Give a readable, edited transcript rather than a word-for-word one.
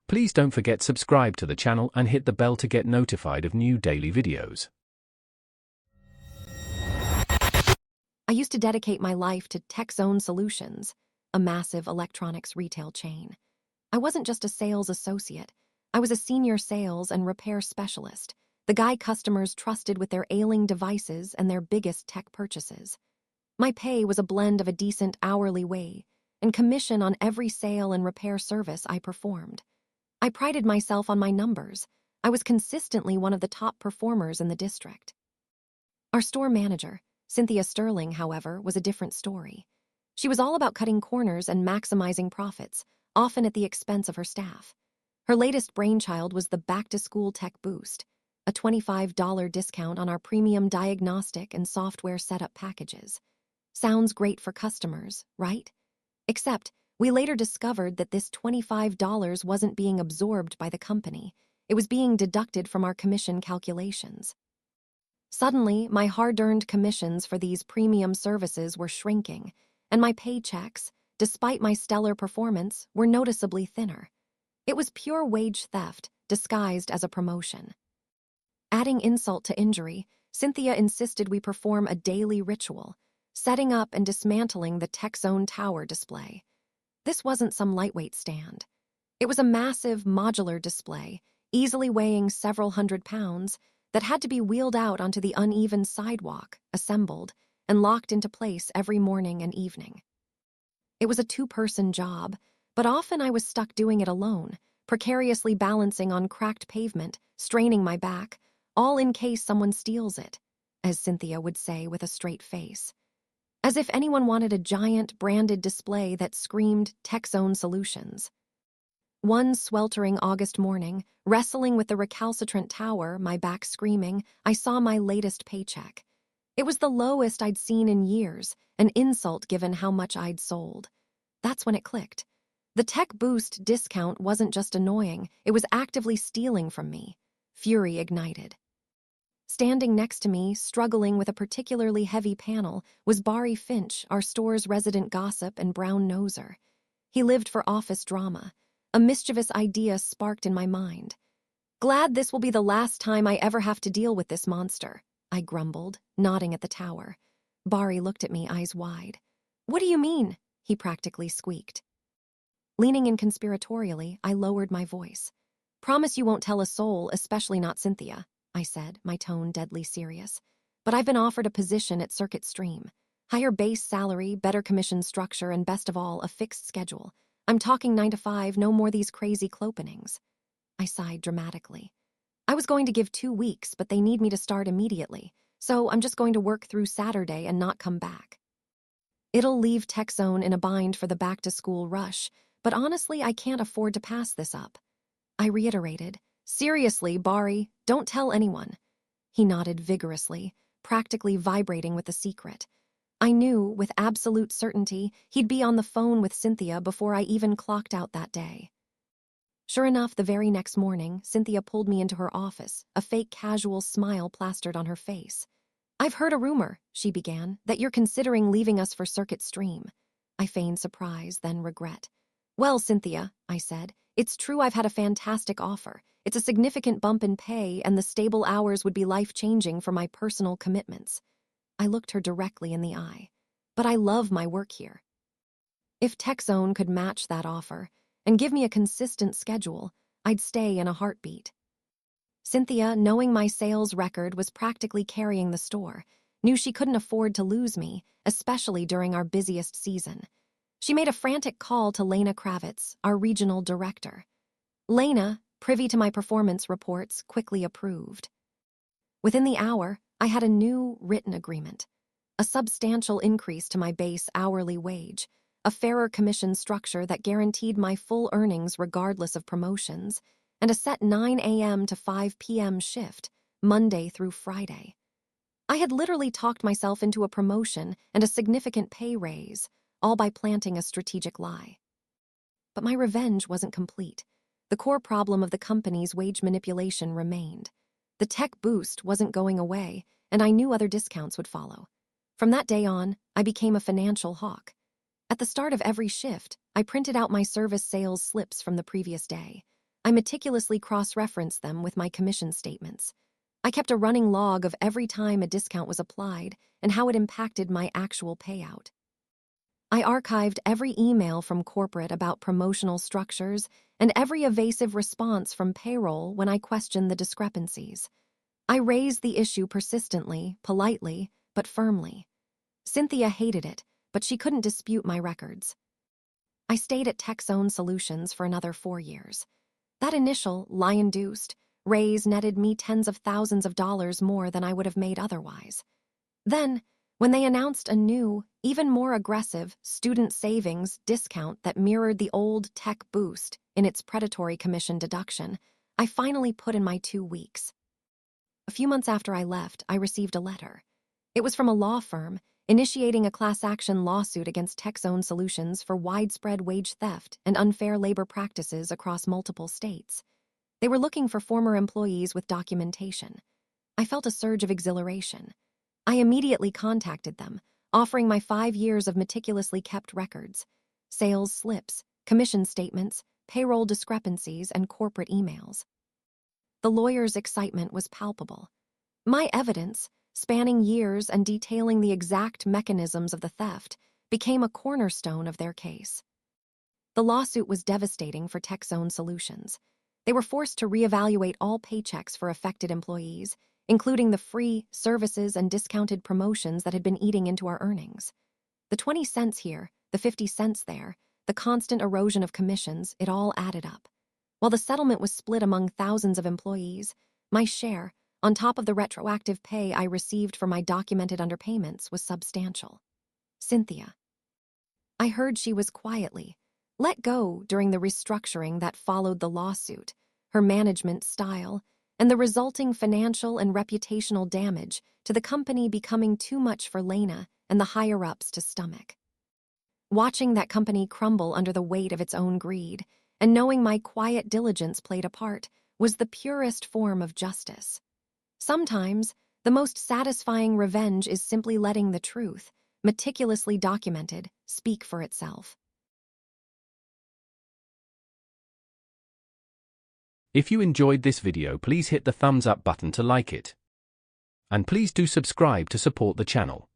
Please don't forget subscribe to the channel and hit the bell to get notified of new daily videos. I used to dedicate my life to TechZone Solutions, a massive electronics retail chain. I wasn't just a sales associate. I was a senior sales and repair specialist, the guy customers trusted with their ailing devices and their biggest tech purchases. My pay was a blend of a decent hourly wage and commission on every sale and repair service I performed. I prided myself on my numbers. I was consistently one of the top performers in the district. Our store manager, Cynthia Sterling, however, was a different story. She was all about cutting corners and maximizing profits, often at the expense of her staff. Her latest brainchild was the Back-to-School Tech Boost, a $25 discount on our premium diagnostic and software setup packages. Sounds great for customers, right? Except, we later discovered that this $25 wasn't being absorbed by the company. It was being deducted from our commission calculations. Suddenly, my hard-earned commissions for these premium services were shrinking, and my paychecks, despite my stellar performance, were noticeably thinner. It was pure wage theft, disguised as a promotion. Adding insult to injury, Cynthia insisted we perform a daily ritual, setting up and dismantling the TechZone Tower display. This wasn't some lightweight stand. It was a massive, modular display, easily weighing several hundred pounds, that had to be wheeled out onto the uneven sidewalk, assembled, and locked into place every morning and evening. It was a two-person job, but often I was stuck doing it alone, precariously balancing on cracked pavement, straining my back, all in case someone steals it, as Cynthia would say with a straight face. As if anyone wanted a giant, branded display that screamed TechZone Solutions. One sweltering August morning, wrestling with the recalcitrant tower, my back screaming, I saw my latest paycheck. It was the lowest I'd seen in years, an insult given how much I'd sold. That's when it clicked. The Tech Boost discount wasn't just annoying, it was actively stealing from me. Fury ignited. Standing next to me, struggling with a particularly heavy panel, was Barry Finch, our store's resident gossip and brown noser. He lived for office drama. A mischievous idea sparked in my mind. Glad this will be the last time I ever have to deal with this monster, I grumbled, nodding at the tower. Barry looked at me, eyes wide. What do you mean? He practically squeaked. Leaning in conspiratorially, I lowered my voice. Promise you won't tell a soul, especially not Cynthia, I said, my tone deadly serious. But I've been offered a position at Circuit Stream. Higher base salary, better commission structure, and best of all, a fixed schedule. I'm talking 9 to 5, no more these crazy clopenings. I sighed dramatically. I was going to give 2 weeks, but they need me to start immediately, so I'm just going to work through Saturday and not come back. It'll leave TechZone in a bind for the back-to-school rush, but honestly, I can't afford to pass this up. I reiterated, Seriously, Barry, don't tell anyone. He nodded vigorously, practically vibrating with the secret. I knew, with absolute certainty, he'd be on the phone with Cynthia before I even clocked out that day. Sure enough, the very next morning, Cynthia pulled me into her office, a fake casual smile plastered on her face. I've heard a rumor, she began, that you're considering leaving us for Circuit Stream. I feigned surprise, then regret. Well, Cynthia, I said, it's true I've had a fantastic offer. It's a significant bump in pay, and the stable hours would be life-changing for my personal commitments. I looked her directly in the eye. But I love my work here. If TechZone could match that offer and give me a consistent schedule, I'd stay in a heartbeat. Cynthia, knowing my sales record was practically carrying the store, knew she couldn't afford to lose me, especially during our busiest season. She made a frantic call to Lena Kravitz, our regional director. Lena, privy to my performance reports, quickly approved. Within the hour, I had a new written agreement, a substantial increase to my base hourly wage, a fairer commission structure that guaranteed my full earnings regardless of promotions, and a set 9 a.m. to 5 p.m. shift, Monday through Friday. I had literally talked myself into a promotion and a significant pay raise, all by planting a strategic lie. But my revenge wasn't complete. The core problem of the company's wage manipulation remained. The Tech Boost wasn't going away, and I knew other discounts would follow. From that day on, I became a financial hawk. At the start of every shift, I printed out my service sales slips from the previous day. I meticulously cross-referenced them with my commission statements. I kept a running log of every time a discount was applied and how it impacted my actual payout. I archived every email from corporate about promotional structures and every evasive response from payroll when I questioned the discrepancies. I raised the issue persistently, politely, but firmly. Cynthia hated it, but she couldn't dispute my records. I stayed at TechZone Solutions for another 4 years. That initial, lie-induced, raise netted me tens of thousands of dollars more than I would have made otherwise. Then, when they announced a new, even more aggressive student savings discount that mirrored the old tech boost in its predatory commission deduction, I finally put in my 2 weeks. A few months after I left, I received a letter. It was from a law firm initiating a class action lawsuit against TechZone Solutions for widespread wage theft and unfair labor practices across multiple states. They were looking for former employees with documentation. I felt a surge of exhilaration. I immediately contacted them, offering my 5 years of meticulously kept records, sales slips, commission statements, payroll discrepancies, and corporate emails. The lawyer's excitement was palpable. My evidence, spanning years and detailing the exact mechanisms of the theft, became a cornerstone of their case. The lawsuit was devastating for TechZone Solutions. They were forced to reevaluate all paychecks for affected employees, including the free services and discounted promotions that had been eating into our earnings. The 20 cents here, the 50 cents there, the constant erosion of commissions, it all added up. While the settlement was split among thousands of employees, my share, on top of the retroactive pay I received for my documented underpayments, was substantial. Cynthia. I heard she was quietly let go during the restructuring that followed the lawsuit, her management style, and the resulting financial and reputational damage to the company becoming too much for Lena and the higher-ups to stomach. Watching that company crumble under the weight of its own greed, and knowing my quiet diligence played a part, was the purest form of justice. Sometimes, the most satisfying revenge is simply letting the truth, meticulously documented, speak for itself. If you enjoyed this video, please hit the thumbs up button to like it. And please do subscribe to support the channel.